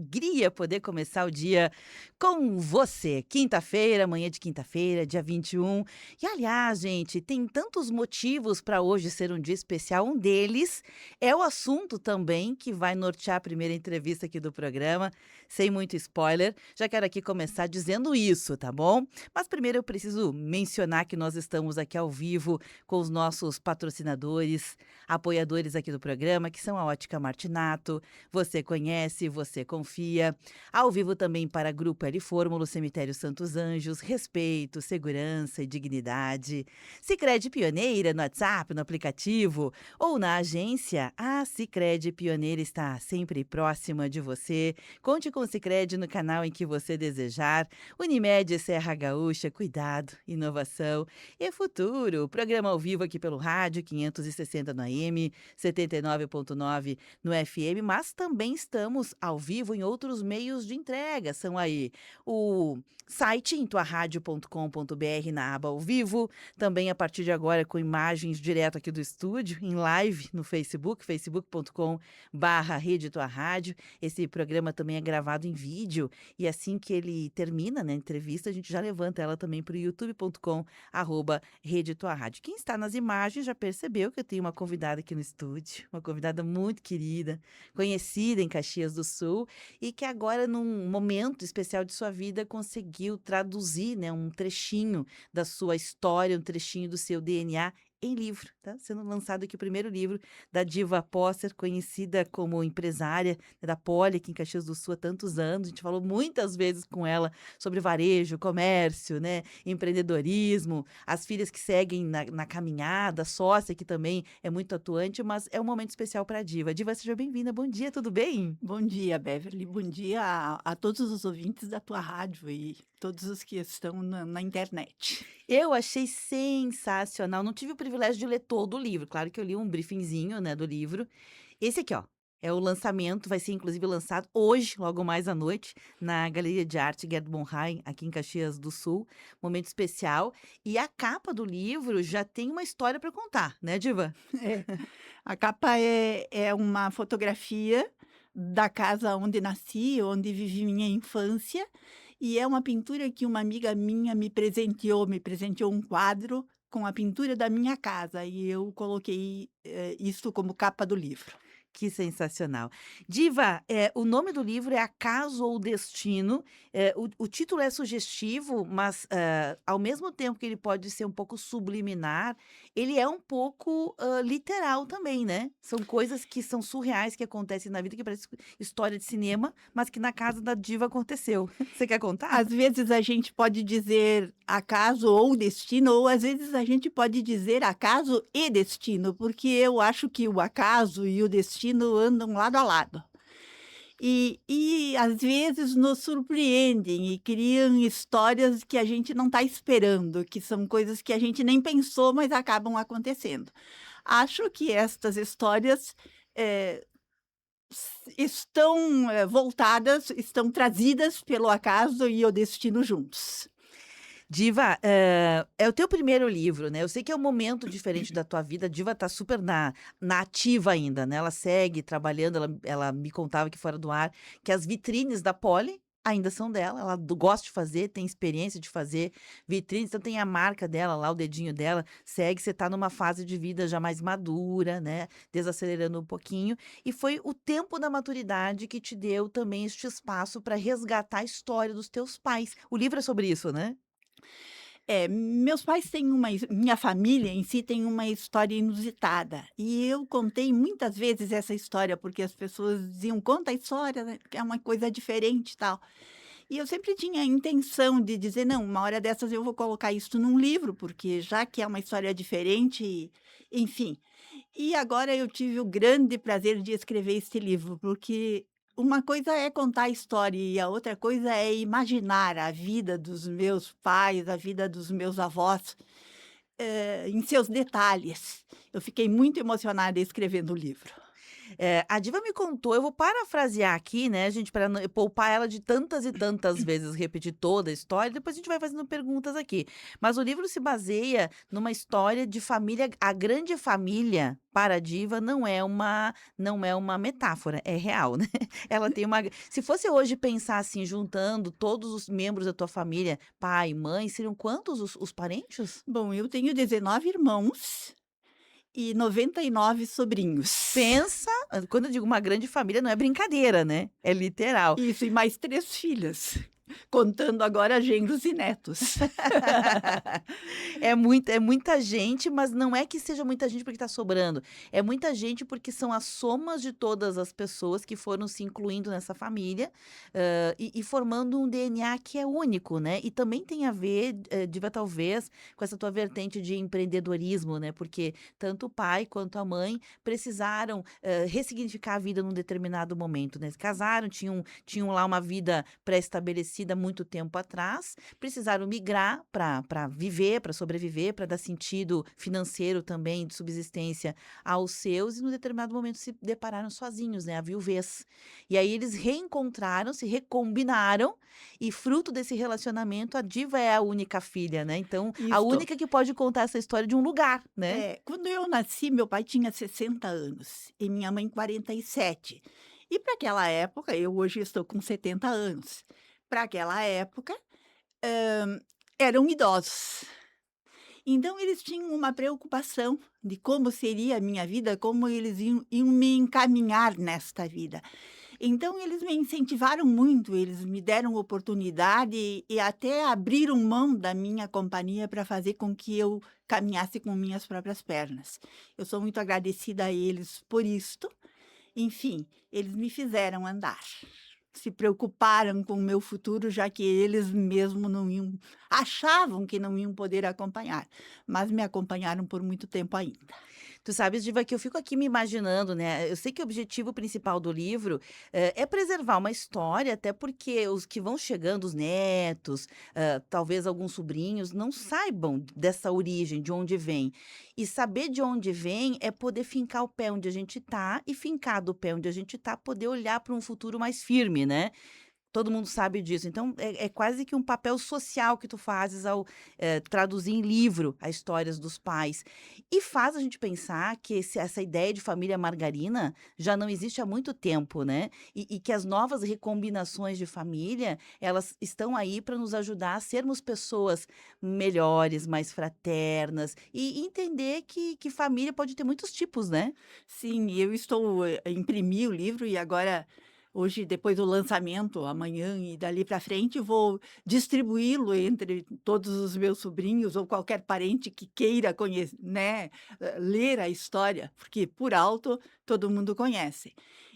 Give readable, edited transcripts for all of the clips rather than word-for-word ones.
alegria poder começar o dia com você. Quinta-feira, manhã de quinta-feira, dia 21. E aliás, gente, tem tantos motivos para hoje ser um dia especial. Um deles é o assunto também que vai nortear a primeira entrevista aqui do programa, sem muito spoiler. Já quero aqui começar dizendo isso, tá bom? Mas primeiro eu preciso mencionar que nós estamos aqui ao vivo com os nossos patrocinadores, apoiadores aqui do programa, que são a Ótica Martinato. Você conhece, você confia. Ao vivo também para Grupo L Fórmula, Cemitério Santos Anjos, respeito, segurança e dignidade. Sicredi Pioneira no WhatsApp, no aplicativo ou na agência. A Sicredi Pioneira está sempre próxima de você. Conte com o Sicredi no canal em que você desejar. Unimed Serra Gaúcha, cuidado, inovação e futuro. Programa ao vivo aqui pelo rádio 560 no AM, 79,9 no FM, mas também estamos ao vivo em outros meios de entrega. São aí o site intuaradio.com.br na aba ao vivo, também a partir de agora com imagens direto aqui do estúdio, em live no Facebook, facebook.com/Rede Tua Rádio. Esse programa também é gravado em vídeo e assim que ele termina, né, a entrevista, a gente já levanta ela também para o youtube.com/Rede Tua Rádio. Quem está nas imagens já percebeu que eu tenho uma convidada aqui no estúdio, uma convidada muito querida, conhecida em Caxias do Sul e que agora, num momento especial de sua vida, conseguiu traduzir, né, um trechinho da sua história, um trechinho do seu DNA em livro, tá? Sendo lançado aqui o primeiro livro da Diva Posser, conhecida como empresária, né, da Poli, aqui em Caxias do Sul há tantos anos. A gente falou muitas vezes com ela sobre varejo, comércio, né, empreendedorismo, as filhas que seguem na caminhada, a sócia que também é muito atuante, mas é um momento especial para a Diva. Diva, seja bem-vinda. Bom dia, tudo bem? Bom dia, Beverly. Bom dia a todos os ouvintes da tua rádio e todos os que estão na internet. Eu achei sensacional. Não tive o privilégio de ler todo o livro. Claro que eu li um briefingzinho, né, do livro. Esse aqui, ó, é o lançamento, vai ser inclusive lançado hoje, logo mais à noite, na Galeria de Arte Gerd Bonheim, aqui em Caxias do Sul. Momento especial. E a capa do livro já tem uma história para contar, né, Diva? É, a capa é uma fotografia da casa onde nasci, onde vivi minha infância, e é uma pintura que uma amiga minha me presenteou um quadro com a pintura da minha casa, e eu coloquei isso como capa do livro. Que sensacional. Diva, o nome do livro é Acaso ou Destino. O título é sugestivo, mas, ao mesmo tempo que ele pode ser um pouco subliminar, ele é um pouco, literal também, né. São coisas que são surreais que acontecem na vida, que parece história de cinema, mas que na casa da Diva aconteceu. Você quer contar? Às vezes a gente pode dizer acaso ou destino, ou às vezes a gente pode dizer acaso e destino, porque eu acho que o acaso e o destino andam lado a lado. E às vezes nos surpreendem e criam histórias que a gente não está esperando, que são coisas que a gente nem pensou, mas acabam acontecendo. Acho que estas histórias eh, estão voltadas, estão trazidas pelo acaso e o destino juntos. Diva, é o teu primeiro livro, né, eu sei que é um momento diferente da tua vida, a Diva tá super na ativa ainda, né, ela segue trabalhando, ela me contava aqui fora do ar, que as vitrines da Poli ainda são dela, ela gosta de fazer, tem experiência de fazer vitrines, então tem a marca dela lá, o dedinho dela, segue, você tá numa fase de vida já mais madura, né, desacelerando um pouquinho, e foi o tempo da maturidade que te deu também este espaço para resgatar a história dos teus pais. O livro é sobre isso, né? É, meus pais têm minha família em si tem uma história inusitada, e eu contei muitas vezes essa história, porque as pessoas diziam: "Conta a história, né, que é uma coisa diferente e tal". E eu sempre tinha a intenção de dizer: "Não, uma hora dessas eu vou colocar isso num livro, porque já que é uma história diferente", enfim. E agora eu tive o grande prazer de escrever este livro, porque uma coisa é contar a história e a outra coisa é imaginar a vida dos meus pais, a vida dos meus avós, em seus detalhes. Eu fiquei muito emocionada escrevendo o livro. A diva me contou, eu vou parafrasear aqui, né, gente, para poupar ela de tantas e tantas vezes repetir toda a história, depois a gente vai fazendo perguntas aqui. Mas o livro se baseia numa história de família, a grande família para a diva não é uma metáfora, é real, né. Ela tem uma se fosse hoje pensar assim, juntando todos os membros da tua família, pai, mãe, seriam quantos os parentes? Bom, eu tenho 19 irmãos e 99 sobrinhos. Pensa, quando eu digo uma grande família, não é brincadeira, né, é literal. Isso, e mais 3 filhas, contando agora genros e netos. É muita gente, mas não é que seja muita gente porque está sobrando, é muita gente porque são as somas de todas as pessoas que foram se incluindo nessa família, e formando um DNA que é único, né. E também tem a ver, Diva, talvez, com essa tua vertente de empreendedorismo, né, porque tanto o pai quanto a mãe precisaram, ressignificar a vida num determinado momento, né. Se casaram, tinham lá uma vida pré-estabelecida há muito tempo atrás, precisaram migrar para viver, para sobreviver, para dar sentido financeiro também, de subsistência aos seus, e num determinado momento se depararam sozinhos, né, a viuvez. E aí eles reencontraram, se recombinaram, e fruto desse relacionamento, a diva é a única filha, né, então a Isto. única que pode contar essa história de um lugar, né. Quando eu nasci, meu pai tinha 60 anos e minha mãe 47. E para aquela época, eu hoje estou com 70 anos. Para aquela época, eram idosos. Então eles tinham uma preocupação de como seria a minha vida, como eles iam me encaminhar nesta vida. Então eles me incentivaram muito, eles me deram oportunidade e até abriram mão da minha companhia para fazer com que eu caminhasse com minhas próprias pernas. Eu sou muito agradecida a eles por isto. Enfim, eles me fizeram andar. Se preocuparam com o meu futuro, já que eles mesmo não iam, achavam que não iam poder acompanhar, mas me acompanharam por muito tempo ainda. Tu sabes, Diva, que eu fico aqui me imaginando, né, eu sei que o objetivo principal do livro, é preservar uma história, até porque os que vão chegando, os netos, talvez alguns sobrinhos, não saibam dessa origem, de onde vem. E saber de onde vem é poder fincar o pé onde a gente tá, e fincado o pé onde a gente tá, poder olhar para um futuro mais firme, né. Todo mundo sabe disso. Então, é quase que um papel social que tu fazes ao, traduzir em livro as histórias dos pais. E faz a gente pensar que essa ideia de família margarina já não existe há muito tempo, né. E que as novas recombinações de família, elas estão aí para nos ajudar a sermos pessoas melhores, mais fraternas, e entender que família pode ter muitos tipos, né. Sim, eu estou, imprimi o livro e agora, hoje, depois do lançamento, amanhã e dali para frente, vou distribuí-lo entre todos os meus sobrinhos ou qualquer parente que queira né, ler a história, porque por alto todo mundo conhece.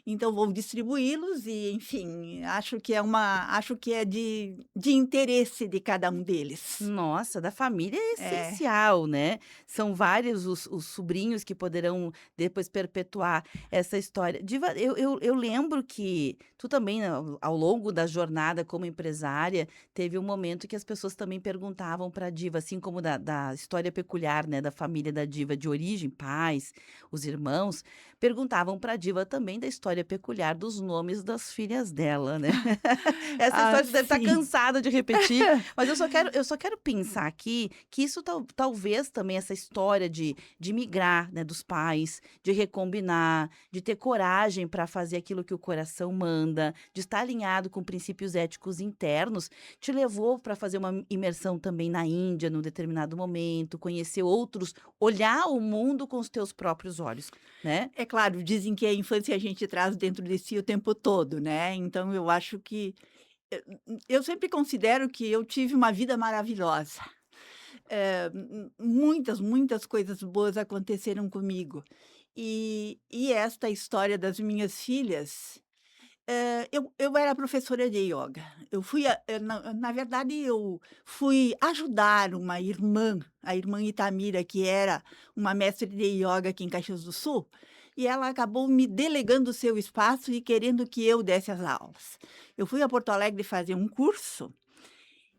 Então vou distribuí-los e, enfim, acho que é de interesse de cada um deles. Nossa, da família é É. essencial, né. São vários os sobrinhos que poderão depois perpetuar essa história. Diva, eu lembro que tu também, ao longo da jornada como empresária, teve um momento que as pessoas também perguntavam pra diva, assim como da história peculiar, né, da família da diva de origem, pais, os irmãos, perguntavam pra diva também da história peculiar dos nomes das filhas dela, né. Essa Ah, história tu deve estar sim. cansada de repetir, mas eu só quero pensar aqui que isso talvez também essa história de migrar, né, dos pais, de recombinar, de ter coragem para fazer aquilo que o coração manda, de estar alinhado com princípios éticos internos, te levou para fazer uma imersão também na Índia num determinado momento, conhecer outros, olhar o mundo com os teus próprios olhos, né. É claro, dizem que a infância a gente traz dentro de si o tempo todo, né, então eu acho que eu sempre considero que eu tive uma vida maravilhosa. Muitas, muitas coisas boas aconteceram comigo. E esta história das minhas filhas, eu era professora de ioga. Eu fui na verdade, eu fui ajudar uma irmã, a irmã Itamira, que era uma mestre de ioga aqui em Caxias do Sul, e ela acabou me delegando o seu espaço e querendo que eu desse as aulas. Eu fui a Porto Alegre fazer um curso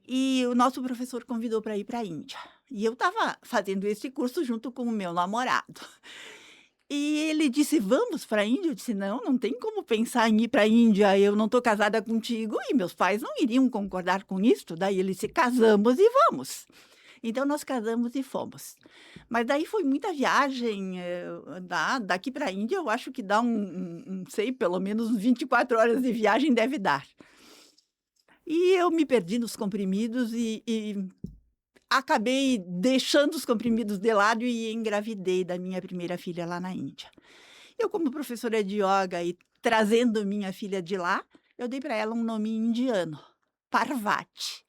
e o nosso professor convidou para ir para a Índia. E eu estava fazendo esse curso junto com o meu namorado. E ele disse: "Vamos para a Índia?" Eu disse: "Não, não tem como pensar em ir para a Índia, eu não estou casada contigo e meus pais não iriam concordar com isso". Daí ele disse: "Casamos e vamos". Então nós casamos e fomos. Mas daí foi muita viagem, daqui para a Índia eu acho que dá não sei, pelo menos uns 24 horas de viagem deve dar. E eu me perdi nos comprimidos e acabei deixando os comprimidos de lado e engravidei da minha primeira filha lá na Índia. Eu, como professora de ioga e trazendo minha filha de lá, eu dei para ela um nome indiano, Parvati.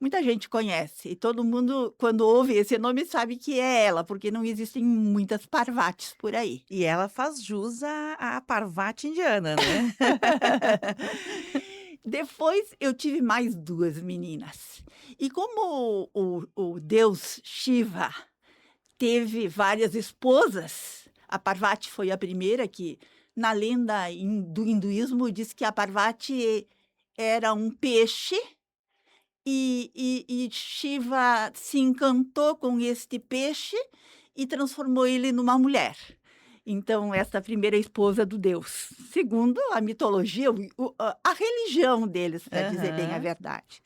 Muita gente conhece e todo mundo, quando ouve esse nome, sabe que é ela, porque não existem muitas Parvatis por aí. E ela faz jus à Parvati indiana, né? Depois eu tive mais 2 meninas. E como o deus Shiva teve várias esposas, a Parvati foi a primeira que, na lenda do hinduísmo, diz que a Parvati era um peixe e Shiva se encantou com este peixe e transformou ele numa mulher. Então, essa primeira esposa do deus. Segundo a mitologia, a religião deles, para dizer bem a Aham. verdade.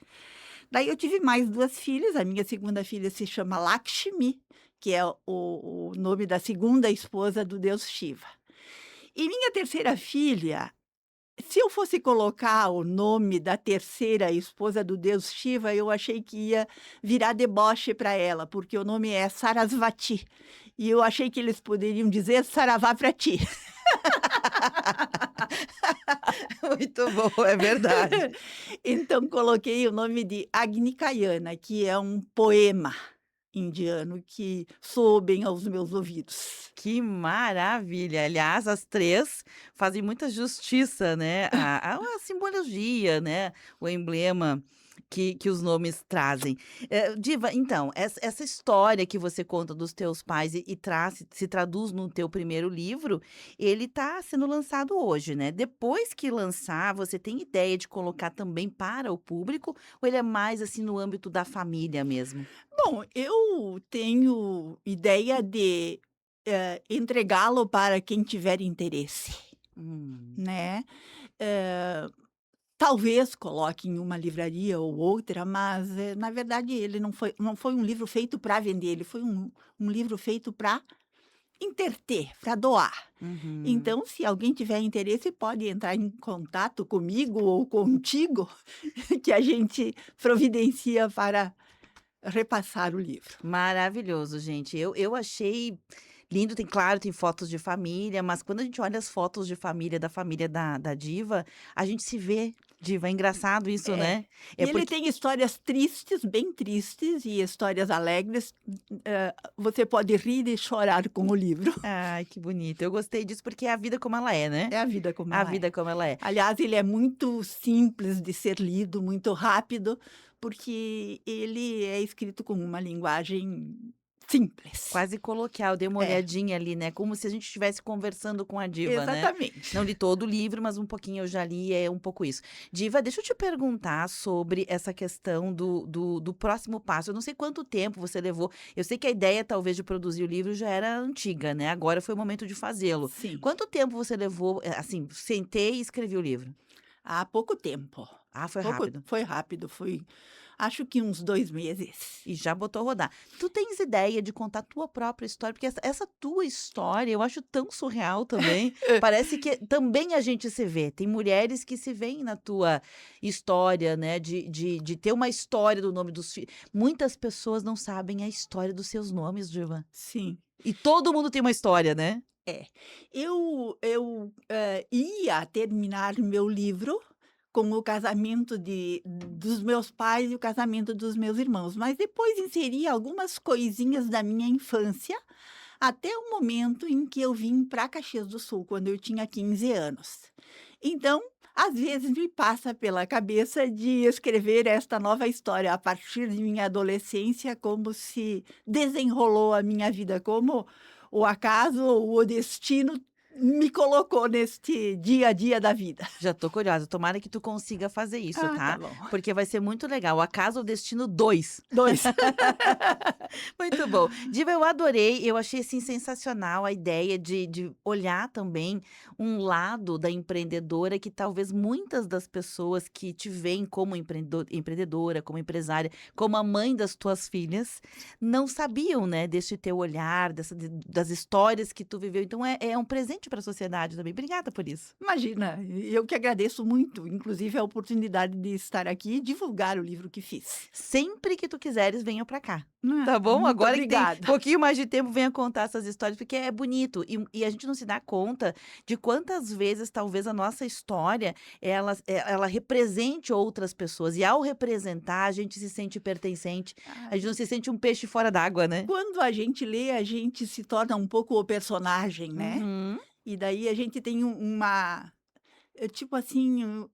Daí eu tive mais 2 filhas, a minha segunda filha se chama Lakshmi, que é o nome da segunda esposa do deus Shiva. E minha terceira filha, se eu fosse colocar o nome da terceira esposa do deus Shiva, eu achei que ia virar deboche para ela, porque o nome é Sarasvati. E eu achei que eles poderiam dizer Saravá para ti. Muito bom, é verdade. Então coloquei o nome de Agnicayana, que é um poema indiano que soou bem aos meus ouvidos. Que maravilha! Aliás, as 3 fazem muita justiça, né, a simbologia, né, o emblema que os nomes trazem. Diva, então, essa história que você conta dos teus pais e traz se traduz no teu primeiro livro, ele está sendo lançado hoje, né. Depois que lançar, você tem ideia de colocar também para o público ou ele é mais, assim, no âmbito da família mesmo? Bom, eu tenho ideia de, entregá-lo para quem tiver interesse, Hum. né. Eh, Talvez coloque em uma livraria ou outra, mas, na verdade ele não foi um livro feito para vender, ele foi um livro feito para interter, para doar. Uhum. Então, se alguém tiver interesse, pode entrar em contato comigo ou contigo, que a gente providencia para repassar o livro. Maravilhoso, gente. Eu achei lindo, tem claro, tem fotos de família, mas quando a gente olha as fotos de família, da família da Diva, a gente se vê, Diva, é engraçado isso, É. né. E É ele porque tem histórias tristes, bem tristes, e histórias alegres. Você pode rir e chorar com o livro. ai, que bonito. Eu gostei disso porque é a vida como ela é, né. É a vida como A ela é. vida como ela é. Aliás, ele é muito simples de ser lido, muito rápido, porque ele é escrito com uma linguagem simples. Quase coloquial, dei uma É, olhadinha ali, né, como se a gente estivesse conversando com a Diva, né. exatamente. Não li todo o livro, mas um pouquinho eu já li, é um pouco isso. Diva, deixa eu te perguntar sobre essa questão do próximo passo. Eu não sei quanto tempo você levou, eu sei que a ideia talvez de produzir o livro já era antiga, né, agora foi o momento de fazê-lo. Sim, Quanto tempo você levou, assim, sentei e escrevi o livro? há pouco tempo. Ah, foi Pouco rápido. foi rápido, foi acho que uns 2 meses. E já botou rodar. Tu tens ideia de contar a tua própria história? Porque essa tua história eu acho tão surreal também. Parece que também a gente se vê. Tem mulheres que se veem na tua história, né? De ter uma história do nome dos filhos. Muitas pessoas não sabem a história dos seus nomes, Diva. Sim. E todo mundo tem uma história, né? É. Ia terminar meu livro com o casamento dos meus pais e o casamento dos meus irmãos, mas depois inseri algumas coisinhas da minha infância, até o momento em que eu vim para Caxias do Sul, quando eu tinha 15 anos. Então, às vezes me passa pela cabeça de escrever esta nova história a partir de minha adolescência, como se desenrolou a minha vida, como o acaso ou o destino me colocou neste dia a dia da vida. Já tô curiosa, tomara que tu consiga fazer isso, Ah, tá tá? bom. Porque vai ser muito legal. Acaso ou Destino 2. 2. Muito bom. Diva, eu adorei, eu achei, assim, sensacional a ideia de olhar também um lado da empreendedora que talvez muitas das pessoas que te veem como empreendedora, como empresária, como a mãe das tuas filhas, não sabiam, né, desse teu olhar, das histórias que tu viveu. Então é um presente para a sociedade também. Obrigada por isso. Imagina, eu que agradeço muito, inclusive a oportunidade de estar aqui e divulgar o livro que fiz. Sempre que tu quiseres, venha pra cá. Ah, Tá bom? muito Agora que tem obrigada. pouquinho mais de tempo, venha contar essas histórias, porque é bonito. E a gente não se dá conta de quantas vezes talvez a nossa história ela represente outras pessoas. E ao representar, a gente se sente pertencente. A Ai, gente não se sente um peixe fora d'água, né? quando a gente lê, a gente se torna um pouco o personagem, né. Uhum. E daí a gente tem tipo assim,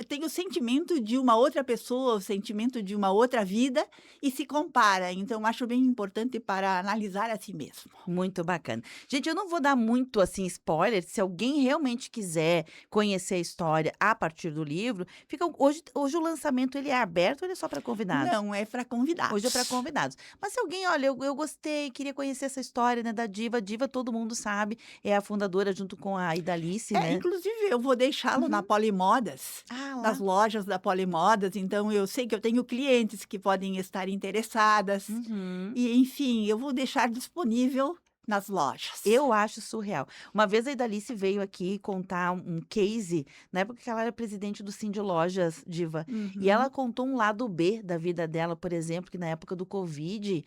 tem o sentimento de uma outra pessoa, o sentimento de uma outra vida e se compara. Então acho bem importante para analisar a si mesmo. Muito bacana. Gente, eu não vou dar muito, assim, spoiler, se alguém realmente quiser conhecer a história a partir do livro, fica hoje o lançamento ele é aberto ou ele é só para convidados? Não, é para Hoje é para convidados. convidados. Mas se alguém, olha, eu gostei, queria conhecer essa história, né, da Diva. Diva todo mundo sabe, é a fundadora junto com a Idalice, É, né. inclusive eu vou deixá-lo na Uhum. Polimodas, Ah, nas lá. lojas da Polimodas, então eu sei que eu tenho clientes que podem estar interessadas, Uhum. e enfim, eu vou deixar disponível nas lojas. Eu acho surreal. Uma vez a Idalice veio aqui contar um case, na época que ela era presidente do Cindy Lojas, Diva, e ela Uhum, contou um lado B da vida dela, por exemplo, que na época do Covid,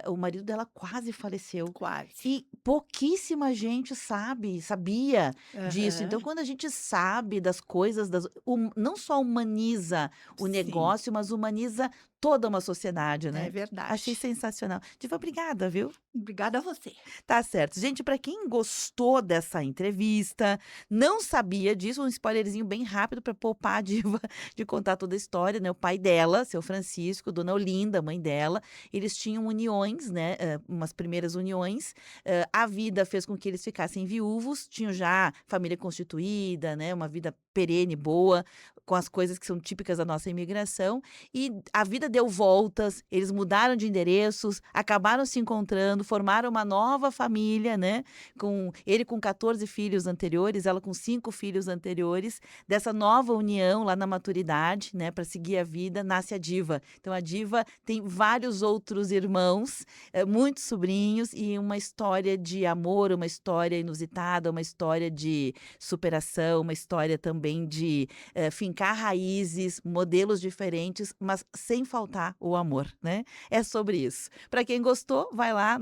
o marido dela quase faleceu. quase. E pouquíssima gente sabia disso. Então, Aham, quando a gente sabe das coisas, não só humaniza o sim, negócio, mas humaniza toda uma sociedade, é né? Achei verdade. sensacional. Diva, obrigada, viu? Obrigada a você. Tá certo. Gente, para quem gostou dessa entrevista, não sabia disso, um spoilerzinho bem rápido para poupar a diva de contar toda a história, né? O pai dela, seu Francisco, Dona Olinda, mãe dela, eles tinham uniões, né? Umas primeiras uniões. A vida fez com que eles ficassem viúvos, tinham já família constituída, né? Uma vida perene, boa, com as coisas que são típicas da nossa imigração. E a vida deu voltas, eles mudaram de endereços, acabaram se encontrando, formaram uma nova família, né, com ele com 14 filhos anteriores, ela com 5 filhos anteriores. Dessa nova união lá na maturidade, né, para seguir a vida, nasce a Diva. Então a Diva tem vários outros irmãos, muitos sobrinhos e uma história de amor, uma história inusitada, uma história de superação, uma história também de, fincar raízes, modelos diferentes, mas sem faltar o amor, né. É sobre isso. Para quem gostou, vai lá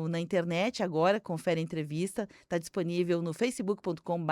na internet agora, confere a entrevista, está disponível no facebook.com